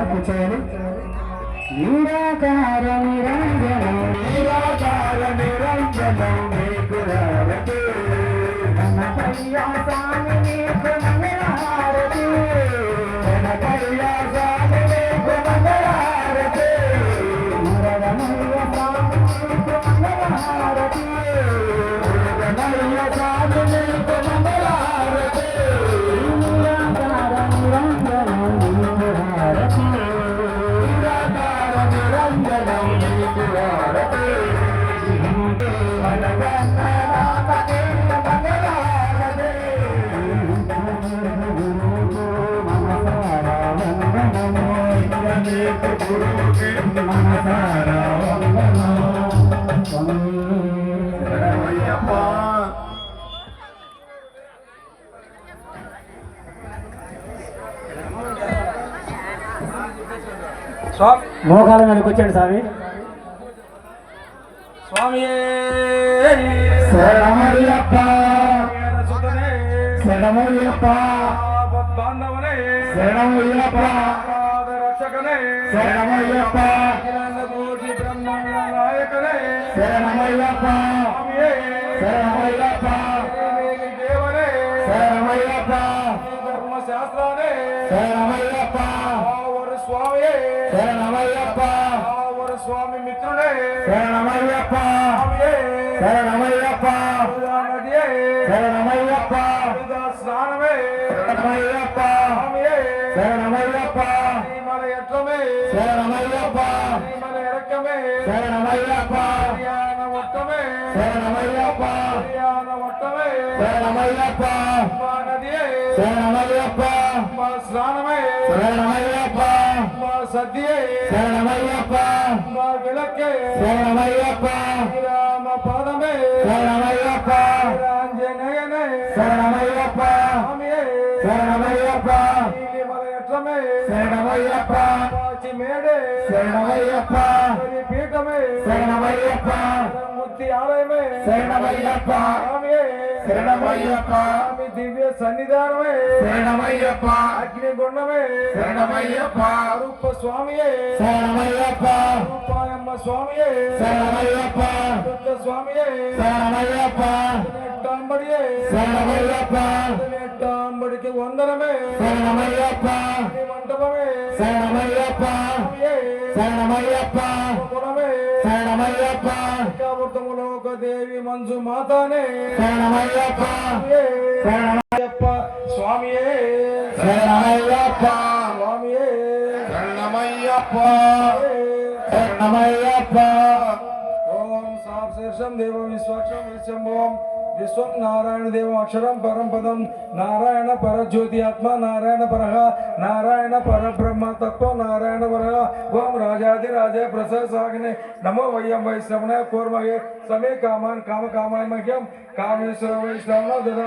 కూర్చోవాలి. నిరాకార నిరంజనం నిరాకార నిరంజనం నీకు హారతి కనకయ్య స్వామి నీకు మంగళహారతి కనకయ్య స్వామి నీకు మంగళహారతి మురగమయ్య స్వామి నీకు మంగళహారతి మురగమయ్య స్వామి నీకు మంగళహారతి నిరాకార నిరంజనం నీకు హారతి మోకాల మీదకి వచ్చాడు స్వామి. స్వామి శరణమయ్యప్ప శరణమయ్యప్ప బాంధవనే శరణమయ్యప్ప రక్షకనే శరణమయ్యప్ప కోటి బ్రహ్మాండ నాయకనే శరణమయ్యప్ప శరణమయ్యప్ప దేవనే శరణమయ్యప్ప ధర్మశాస్త్రానే శరణమయ్యప్ప స్వామి శరణమయ్యప్ప స్వామి మిత్రుడే శరణమయ్యప్ప శరణమయ్యప్ప శరణమయ్యప్ప స్నానమే శరణమయ్యప్ప శరణమయ్యప్ప మన ఎట్లమే శరణమయ్యప్ప మన ఎరకమే శరణమయ్యప్ప ఒట్టమే శరణమయ్యప్ప ఒట్టమే శరణమయ్యప్ప మా నదియే శరణమయ్యప్ప మా స్నానమే శరణమయ్యప్ప మా సద్యే శరణమయ్యప్ప మా విளக்கே శరణమయ్యప్ప రామ పాదమే శరణమయ్యప్ప ఆంజనేయనే శరణమయ్యప్ప శరణమయ్యప్ప మన ఎట్లమే శరణమయ్యప్ప మేడే శరణమయ్యప్ప పీఠమే శరణమయ్యప్ప ముక్తి ఆలయమే శరణమయ్యప్ప శరణమయ్యప్ప దివ్య సన్నిధానమే శరణమయ్యప్ప అగ్నిగుండమే శరణమయ్యప్ప రూప స్వామియే శరణమయ్యప్ప రూపాయమ్మ స్వామియే శరణమయ్యప్ప దుర్గ స్వామియే శరణమయ్యప్ప నెట్టాంబడియే శరణమయ్యప్ప నెట్టాంబడికి వందనమే శరణమయ్యప్ప మంటపమే శరణమయ్యప్ప శరణమయ్యప్ప గుణమే శరణమయ్యప్ప లోక దేవి మంజు మాతానే శరణమయ్యప్ప శరణమయ్యప్ప స్వామియే శరణమయ్యప్ప స్వామియే శరణమయ్యప్ప శరణమయ్యప్ప ఓం సాక్షం దేవ విశ్వాక్షం విశ్వంభవం విశ్వం నారాయణ దేవం అక్షరం పరం పదం నారాయణ పరజ్యోతి ఆత్మ నారాయణ పరహ నారాయణ పరబ్రహ్మ తత్వం నారాయణ పరహ ఓం రాజాది రాజే ప్రసవ సాగినే నమో వయ్యం వైశ్రవణ కూర్మయే సమే కామాన్ కామ కామాయ మహ్యం కామేశ్వర వైశ్రవణ